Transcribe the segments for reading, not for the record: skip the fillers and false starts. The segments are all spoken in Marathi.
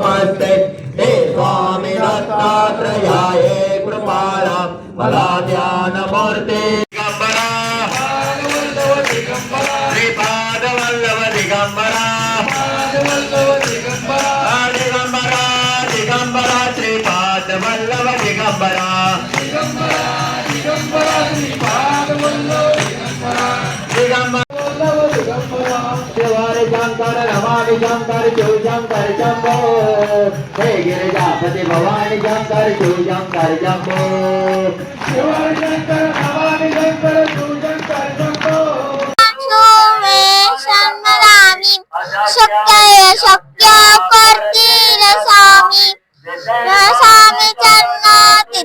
नमस्ते हे स्वामी दत्तात्रयाय कृपाळा मला ध्यानमूर्ती दिगंबरा श्रीपाद वल्लभ दिगंबरा दिगंबरा दिगंबरा श्रीपाद वल्लभ दिगंबरा दिगंबरा शिवाय शंकर रमानि शंकर शिव शंकर शंभो हे गिरिजापति भवानी शंकर शिव शंकर शंभो शिवाय शंकर रमानि शंकर शिव शंकर शंभो सोमेश्वरामि शक्य शक्य करतील स्वामी स्वामी जन्नती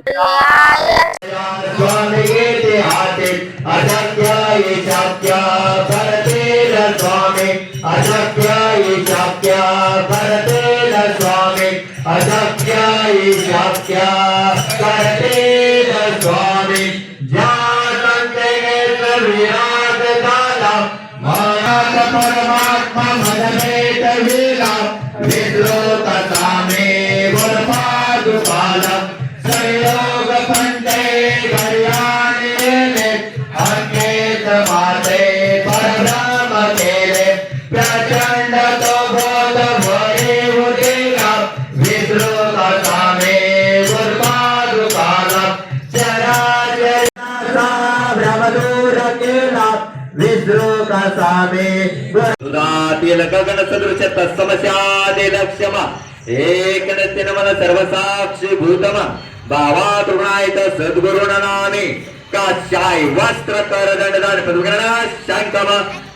स्वामी कीर्ती हाती अशक्य शक्य करतील स्वामी अशक्य शक्य करतील स्वामी अशक्य शक्य करतील स्वामी ज्ञानंतेन विराज काला महाराज परमात्मा मदमेत वीरा विद्रोह कामे गुणपादुकाला संयोग पंते कल्याणे अंकेत माते परब्रह्म केले प्रचंड तो बोध भरे उदेला विद्रोह कामे गुणपादुकाला चराचरा भ्रमदूर केला विद्रोह कामे सुधातील गगन सदृश तत्समस्यादे लक्ष्यमा एकनतेन मन सर्वसाक्षी भूतम भावा तृणायत सद्गुरुनामे काशाय वस्त्र कर दंडदान पदगणा शंकम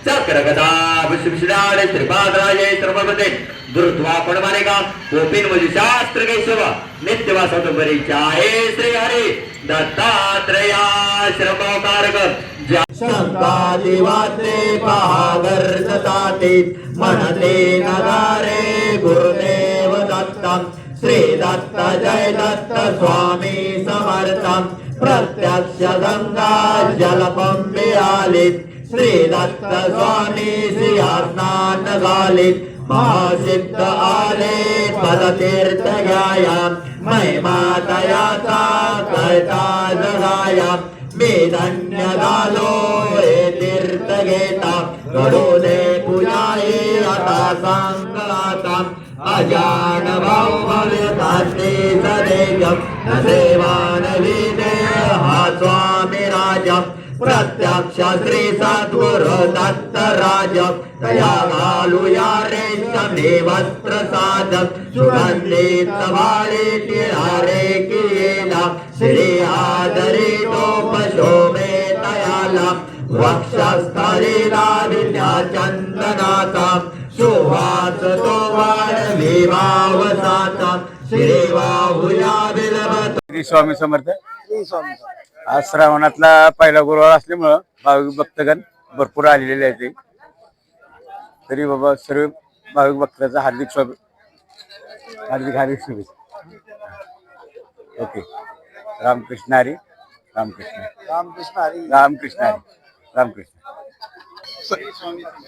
चक्र गदा विश्वविद्यालय श्रीपादराजे सर्वपदे दुर्ध्वा पणमानेगा कोपिन मजि शास्त्र केशव नित्यवासोतंबरी चाहे श्री हरि दत्तात्रेया श्रमकारक शंकादिवाते पहागर्जताते मनते नगारे गुरुदेव दत्तम श्री दत्त जय दत्त स्वामी समर्थम प्रत्यक्ष गंगा जलपंपे आलित श्री दत्त स्वामी सिंहासनान घालित महासिद्ध आले पदतीर्थ घ्याया महिमा तयाचा करता जगाया मी धन्य झालो हे तीर्थ घेता घडू दे पूजाई आता सांगता अजान भाव भव्यतास्ते सदेजम सेवान विदे हा स्वामी राजा प्रत्यक्ष श्री सद्गुरु दत्त राज तया घालूया रेशमी वस्त्र साधक सुगंधित भाले टिळारे केला श्री आदरी टोप शोभे तयाला वक्षस्थलीला विद्या चंदनाचा सुवास तो वाढवी वावसाचा श्री वाहुया बिलवत श्री स्वामी समर्थ. आज श्रावणातला पहिला गुरुवार असल्यामुळं भाविक भक्तगण भरपूर आलेले आहेत. तरी बाबा सर्व भाविक भक्तांचा हार्दिक हार्दिक शुभेच्छा. ओके. रामकृष्ण हरी. रामकृष्ण हरी. रामकृष्ण हरी. रामकृष्ण.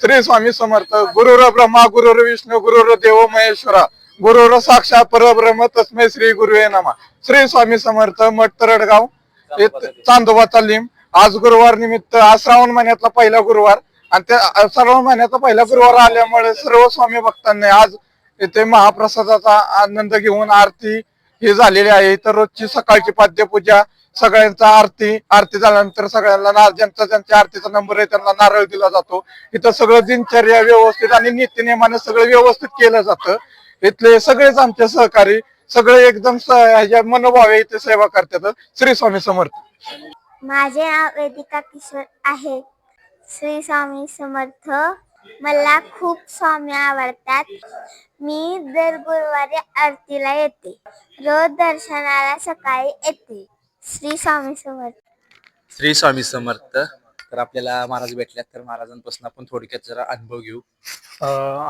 श्री स्वामी समर्थ. गुरुर ब्रह्मा गुरुर विष्णू गुरुर देव महेश्वरा गुरुर साक्षात परब्रह्म तस्मै श्री गुरुवे नमः. श्री स्वामी समर्थ. मठ तरडगाव चांदोबा तालीम. आज गुरुवार निमित्त आज श्रावण महिन्यातला पहिला गुरुवार आणि त्या श्रावण महिन्याचा पहिला गुरुवार आल्यामुळे सर्व स्वामी भक्तांनी आज इथे महाप्रसादाचा आनंद घेऊन आरती ही झालेली आहे. तर रोजची सकाळची पाद्यपूजा सगळ्यांचा आरती झाल्यानंतर सगळ्यांना ज्यांच्या आरतीचा नंबर आहे त्यांना नारळ दिला जातो. इथं सगळं दिनचर्या व्यवस्थित आणि नीतिनियमाने सगळं व्यवस्थित केलं जातं. इथले सगळेच आमचे सहकारी सगळे एकदम मनोभावे इथे सेवा करतात. श्री स्वामी समर्थ. माझे नाव वेदिका किशोर आहे. श्री स्वामी समर्थ. मला खूप स्वामी आवडतात. मी दर गुरुवारी आरतीला येते. रोज दर्शनाला सकाळी येते. श्री स्वामी समर्थ. श्री स्वामी समर्थ. तर आपल्याला महाराज भेटल्यात तर महाराजांपासून आपण थोडक्यात जरा अनुभव घेऊ.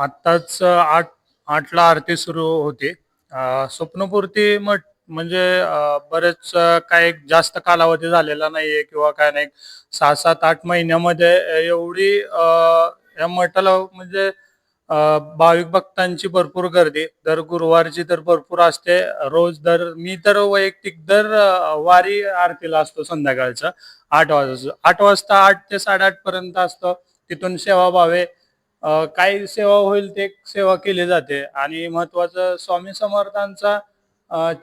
आत्ताच आठला आरती सुरू होते. स्वप्नपूर्ती मठ म्हणजे बरेच काही जास्त कालावधी झालेला नाहीये किंवा काय नाही. 6-7-8 महिन्यामध्ये एवढी या मठाला म्हणजे भाविक भक्तांची भरपूर गर्दी दर गुरुवारची तर भरपूर असते. मी तर वैयक्तिक दर वारी आरतीला असतो संध्याकाळचं 8 वाजता 8 ते 8:30 पर्यंत असतं. तिथून सेवाभावे काय सेवा होईल ते सेवा केली जाते. आणि महत्वाचं स्वामी समर्थांचा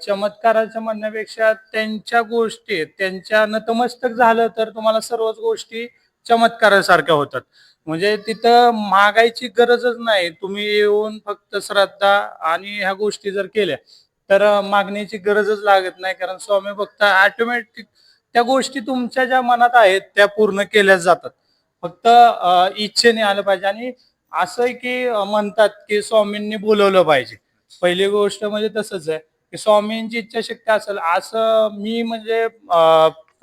चमत्काराच्या म्हणण्यापेक्षा त्यांच्या गोष्टी त्यांच्या नतमस्तक झालं तर तुम्हाला सर्वच गोष्टी चमत्कारासारख्या होतात. म्हणजे तिथं मागायची गरजच नाही. तुम्ही येऊन फक्त श्रद्धा आणि ह्या गोष्टी जर केल्या तर मागण्याची गरजच लागत नाही. कारण स्वामी भक्त ऑटोमॅटिक त्या गोष्टी तुमच्या ज्या मनात आहेत त्या पूर्ण केल्या जातात. फक्त इच्छेने आलं पाहिजे. आणि असं आहे की म्हणतात की स्वामींनी बोलवलं पाहिजे. पहिली गोष्ट म्हणजे तसंच आहे की स्वामींची इच्छाशक्ती असेल असं मी म्हणजे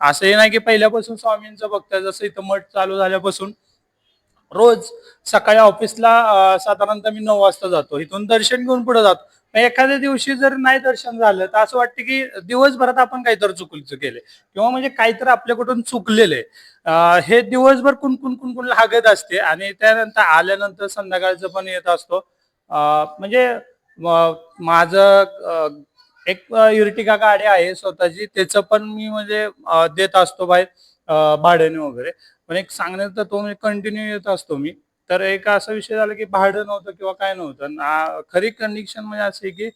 असंही नाही की पहिल्यापासून स्वामींचं भक्त आहे. जसं इथं मठ चालू झाल्यापासून रोज सकाळी ऑफिसला साधारणतः मी 9 वाजता जातो. इथून दर्शन घेऊन पुढे जातो. मग एखाद्या दिवशी जर नाही दर्शन झालं तर असं वाटतं की दिवसभरात आपण काहीतरी चुकीचं केलंय किंवा म्हणजे काहीतरी आपल्याकडून चुकलेलं आहे. हे दिवसभर कुणकुण कुणकुण लागत असते. आणि त्यानंतर आल्यानंतर संध्याकाळचं पण येत असतो. म्हणजे माझं एक इर्टिगा गाडी आहे स्वतःची. त्याचं पण मी म्हणजे देत असतो बाहेर भाड्याने वगैरे. पण एक सांगण्याचा तो म्हणजे कंटिन्यू येत असतो मी. तर एक असा विषय झाला की भाडं नव्हतं किंवा काय नव्हतं. खरी कंडिशन म्हणजे अशी की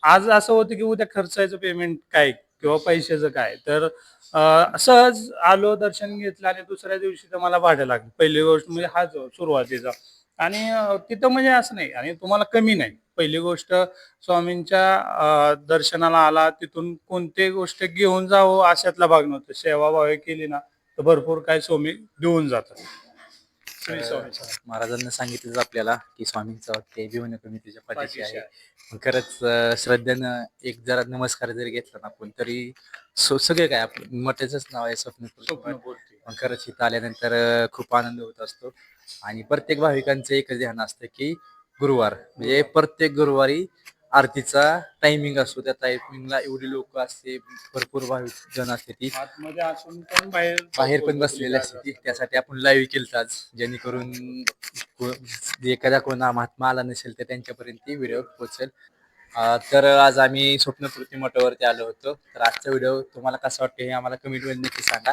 आज असं होतं की उद्या खर्चायचं पेमेंट काय किंवा पैशाचं काय. तर सहज आलो दर्शन घेतलं आणि दुसऱ्या दिवशी तर मला भाडं लागलं. पहिली गोष्ट म्हणजे हाच सुरुवातीचा. आणि तिथं म्हणजे असं नाही आणि तुम्हाला कमी नाही. पहिली गोष्ट स्वामींच्या दर्शनाला आला तिथून कोणती गोष्ट घेऊन जावं अशातला भाग नव्हता. सेवाभावी केली ना तर भरपूर काय स्वामी देऊन जातात. श्री स्वामी समर्थ. महाराजांना सांगितलं आपल्याला की स्वामींचं वाक्य भिवून कमी तुझ्या पाठीशी पाठीशी आहे. मग खरंच श्रद्धेनं एक जरा नमस्कार जरी घेतला ना आपण तरी सगळे काय आपलं मठाचंच नाव आहे स्वप्नपूर्ती. स्वप्नपूर्ती. मग खरंच इथं आल्यानंतर खूप आनंद होत असतो. आणि प्रत्येक भाविकांचं एकच ध्यान असतं की गुरुवार म्हणजे प्रत्येक गुरुवारी आरतीचा टायमिंग असतो. त्या टायमिंगला एवढी लोक असते, भरपूर भाविक जण असते ती आतमध्ये असून पण बाहेर बाहेर पण बसलेली असते ती. त्यासाठी आपण लाईव्ह केलं आज जेणेकरून एखादा कोणा महात्मा आला नसेल तर त्यांच्यापर्यंत ती व्हिडिओ पोहोचेल. तर आज आम्ही स्वप्नपूर्ती मठावरती आलो होतो. तर आजचा व्हिडिओ तुम्हाला कसा वाटतो हे आम्हाला कमेंटमध्ये नक्की सांगा.